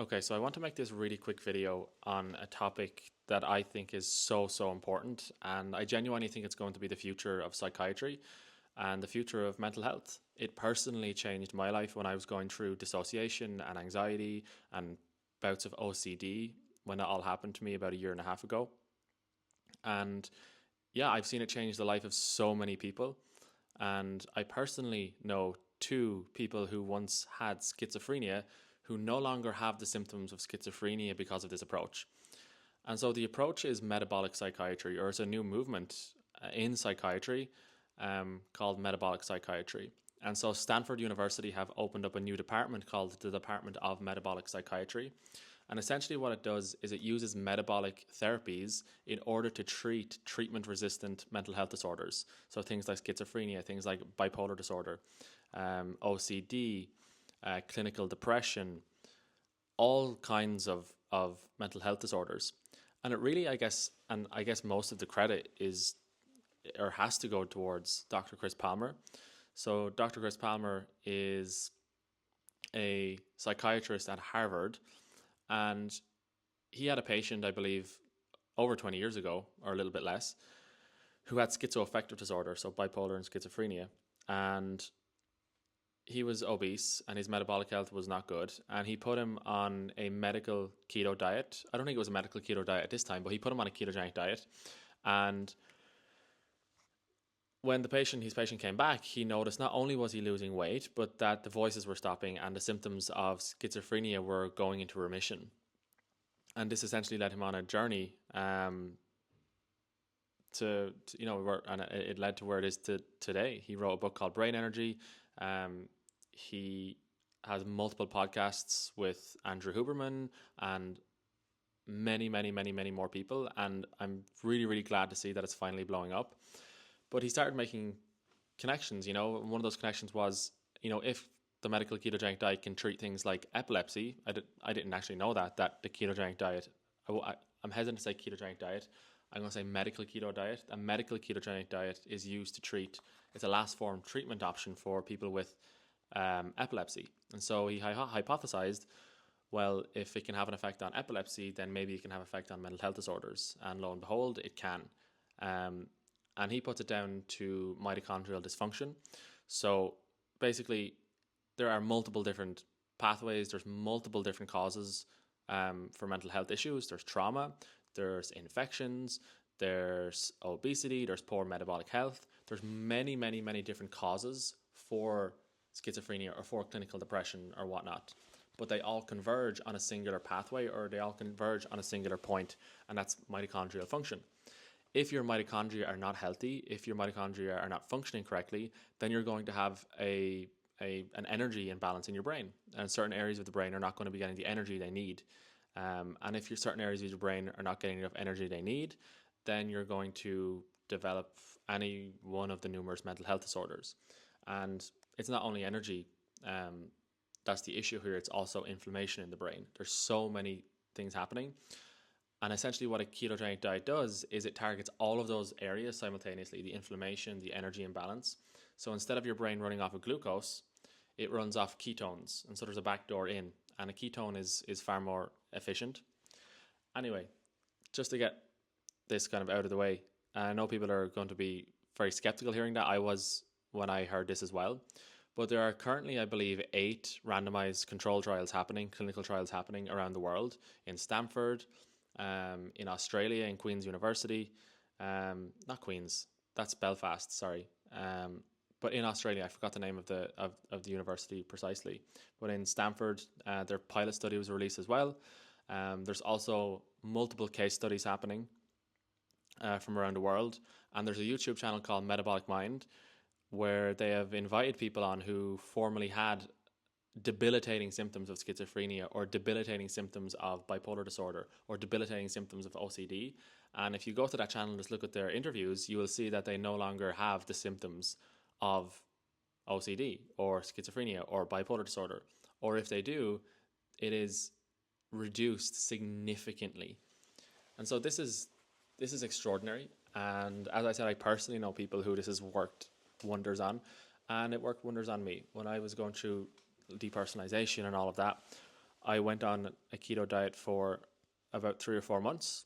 Okay, so I want to make this really quick video on a topic that I think is so important, and I genuinely think it's going to be the future of psychiatry and the future of mental health. It personally changed my life when I was going through dissociation and anxiety and bouts of OCD when that all happened to me about a year and a half ago. And yeah, I've seen it change the life of so many people. And I personally know two people who once had schizophrenia who no longer have the symptoms of schizophrenia because of this approach. And so the approach is metabolic psychiatry, or it's a new movement in psychiatry called metabolic psychiatry. And so Stanford University have opened up a new department called the Department of Metabolic Psychiatry. And essentially what it does is it uses metabolic therapies in order to treat treatment-resistant mental health disorders. So things like schizophrenia, things like bipolar disorder, OCD, clinical depression, all kinds of mental health disorders. And it really, I guess most of the credit is or has to go towards Dr. Chris Palmer. So Dr. Chris Palmer is a psychiatrist at Harvard, and he had a patient, I believe, over 20 years ago, or a little bit less, who had schizoaffective disorder, so bipolar and schizophrenia. And he was obese and his metabolic health was not good. And he put him on a medical keto diet. I don't think it was a medical keto diet at this time, but he put him on a ketogenic diet. And when his patient came back, he noticed not only was he losing weight, but that the voices were stopping and the symptoms of schizophrenia were going into remission. And this essentially led him on a journey and it led to where it is today. He wrote a book called Brain Energy. He has multiple podcasts with Andrew Huberman and many more people. And I'm really glad to see that it's finally blowing up. But he started making connections, and one of those connections was, if the medical ketogenic diet can treat things like epilepsy, I didn't actually know that the ketogenic diet, I'm hesitant to say ketogenic diet, I'm going to say medical keto diet. A medical ketogenic diet is used to treat, it's a last form treatment option for people with epilepsy. And so he hypothesized, well, if it can have an effect on epilepsy, then maybe it can have an effect on mental health disorders. And lo and behold, it can. And he puts it down to mitochondrial dysfunction. So basically, there are multiple different pathways. There's multiple different causes for mental health issues. There's trauma, there's infections, there's obesity, there's poor metabolic health. There's many different causes for schizophrenia or for clinical depression or whatnot. But they all converge on a singular pathway, or they all converge on a singular point, and that's mitochondrial function. If your mitochondria are not healthy, if your mitochondria are not functioning correctly, then you're going to have an energy imbalance in your brain. And certain areas of the brain are not going to be getting the energy they need. And if certain areas of your brain are not getting enough energy they need, then you're going to develop any one of the numerous mental health disorders. And it's not only energy that's the issue here, it's also inflammation in the brain. There's so many things happening. And essentially what a ketogenic diet does is it targets all of those areas simultaneously, the inflammation, the energy imbalance. So instead of your brain running off of glucose, it runs off ketones. And so there's a back door in. And a ketone is far more efficient. Anyway, just to get this kind of out of the way, I know people are going to be very skeptical hearing that. I was when I heard this as well. But there are currently, I believe, 8 randomized control trials happening, clinical trials happening around the world, in Stanford, in Australia, in Queen's University, not Queen's, that's Belfast, sorry. But in Australia, I forgot the name of the university precisely. But in Stanford, their pilot study was released as well. There's also multiple case studies happening from around the world. And there's a YouTube channel called Metabolic Mind, where they have invited people on who formerly had debilitating symptoms of schizophrenia or debilitating symptoms of bipolar disorder or debilitating symptoms of OCD. And if you go to that channel and just look at their interviews, you will see that they no longer have the symptoms of OCD or schizophrenia or bipolar disorder. Or if they do, it is reduced significantly. And so this is extraordinary. And as I said, I personally know people who this has worked wonders on, and it worked wonders on me when I was going through depersonalization and all of that. I went on a keto diet for about 3 or 4 months.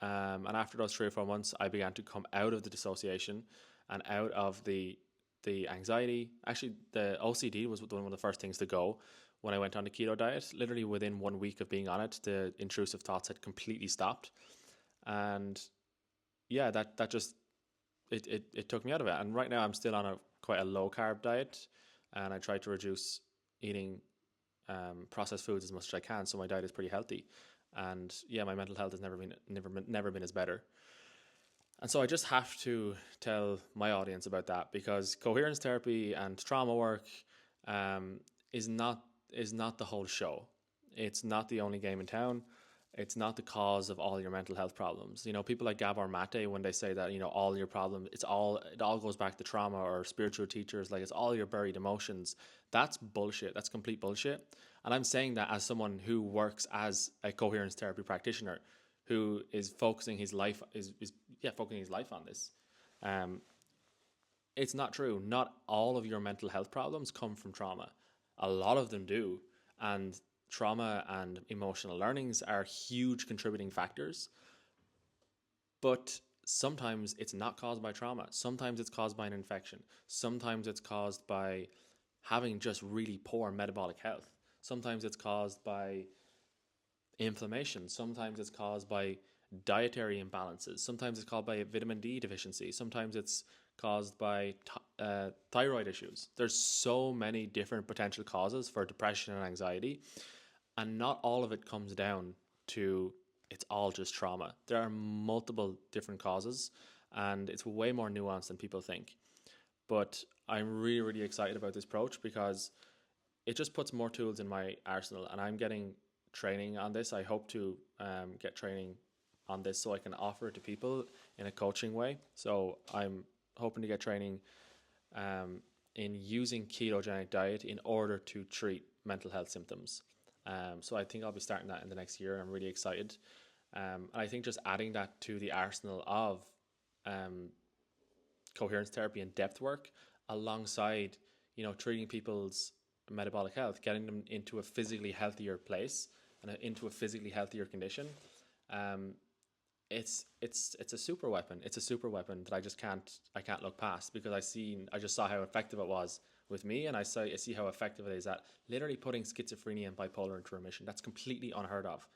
And after those 3 or 4 months, I began to come out of the dissociation and out of the anxiety. Actually, the OCD was one of the first things to go when I went on the keto diet. Literally within 1 week of being on it, the intrusive thoughts had completely stopped. And yeah, that just it took me out of it. And right now I'm still on a quite a low carb diet, and I try to reduce eating processed foods as much as I can. So my diet is pretty healthy, and yeah, my mental health has never been as better. And so I just have to tell my audience about that, because coherence therapy and trauma work um, is not the whole show. It's not the only game in town. It's not the cause of all your mental health problems. People like Gabor Mate, when they say that, all your problem, it all goes back to trauma, or spiritual teachers, like it's all your buried emotions. That's bullshit. That's complete bullshit. And I'm saying that as someone who works as a coherence therapy practitioner, who is focusing his life focusing his life on this. It's not true. Not all of your mental health problems come from trauma. A lot of them do. And trauma and emotional learnings are huge contributing factors. But sometimes it's not caused by trauma. Sometimes it's caused by an infection. Sometimes it's caused by having just really poor metabolic health. Sometimes it's caused by inflammation. Sometimes it's caused by dietary imbalances. Sometimes it's caused by vitamin D deficiency. Sometimes it's caused by thyroid issues. There's so many different potential causes for depression and anxiety, and not all of it comes down to it's all just trauma. There are multiple different causes, and it's way more nuanced than people think. But I'm really, really excited about this approach, because it just puts more tools in my arsenal, and I'm getting training on this. I hope to get training on this so I can offer it to people in a coaching way. So I'm hoping to get training in using ketogenic diet in order to treat mental health symptoms. So I think I'll be starting that in the next year. I'm really excited. And I think just adding that to the arsenal of coherence therapy and depth work, alongside, treating people's metabolic health, getting them into a physically healthier place and into a physically healthier condition. It's a super weapon. It's a super weapon that I can't look past, because I just saw how effective it was with me, and I see how effective it is at literally putting schizophrenia and bipolar into remission. That's completely unheard of.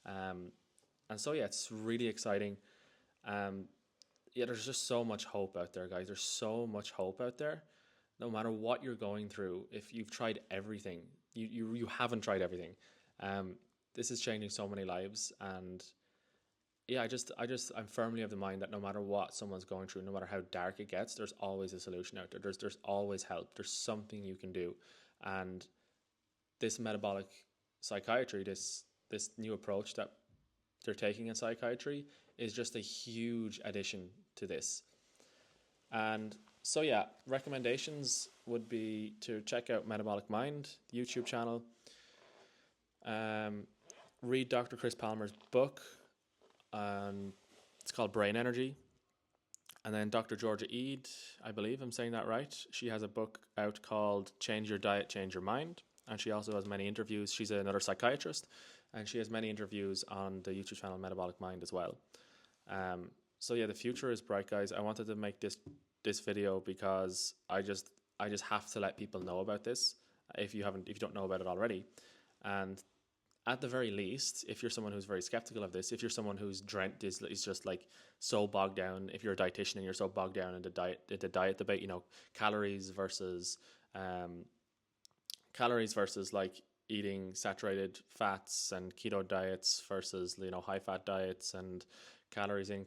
And so yeah, it's really exciting. There's just so much hope out there, guys. There's so much hope out there. No matter what you're going through, if you've tried everything, you haven't tried everything. This is changing so many lives, and yeah, I'm firmly of the mind that no matter what someone's going through, no matter how dark it gets, there's always a solution out there. There's always help. There's something you can do, and this metabolic psychiatry, this new approach that they're taking in psychiatry, is just a huge addition to this. And so yeah, recommendations would be to check out Metabolic Mind, the YouTube channel. Read Dr. Chris Palmer's book. It's called Brain Energy. And then Dr. Georgia Eid, I believe I'm saying that right. She has a book out called Change Your Diet, Change Your Mind. And she also has many interviews. She's another psychiatrist, and she has many interviews on the YouTube channel Metabolic Mind as well. So yeah, the future is bright, guys. I wanted to make this video because I just have to let people know about this if you don't know about it already. And at the very least, if you're someone who's very skeptical of this, if you're someone who's is just like so bogged down, if you're a dietitian and you're so bogged down in the diet debate, calories versus like eating saturated fats, and keto diets versus high fat diets, and calories in,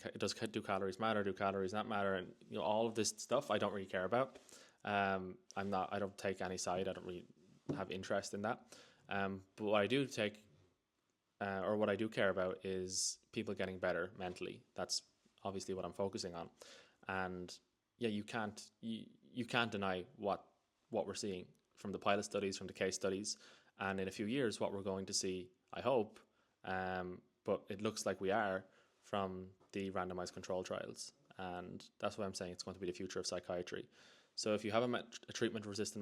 do calories matter, do calories not matter, and all of this stuff I don't really care about. I don't take any side. I don't really have interest in that. But what I do what I do care about is people getting better mentally. That's obviously what I'm focusing on. And yeah, you can't deny what we're seeing from the pilot studies, from the case studies, and in a few years what we're going to see, I hope, but it looks like we are, from the randomized control trials. And that's why I'm saying it's going to be the future of psychiatry. So if you have a treatment-resistant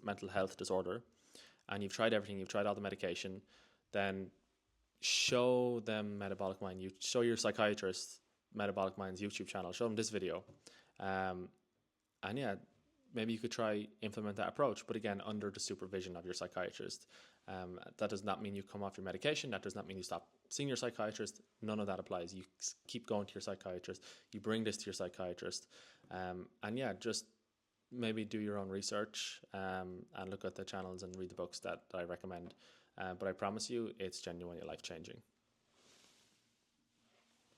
mental health disorder, and you've tried everything, you've tried all the medication, then show them Metabolic Mind. You show your psychiatrist Metabolic Mind's YouTube channel, show them this video. And yeah, maybe you could try implement that approach, but again, under the supervision of your psychiatrist. That does not mean you come off your medication. That does not mean you stop seeing your psychiatrist. None of that applies. You keep going to your psychiatrist. You bring this to your psychiatrist. And yeah, just maybe do your own research and look at the channels and read the books that I recommend. But I promise you, it's genuinely life-changing.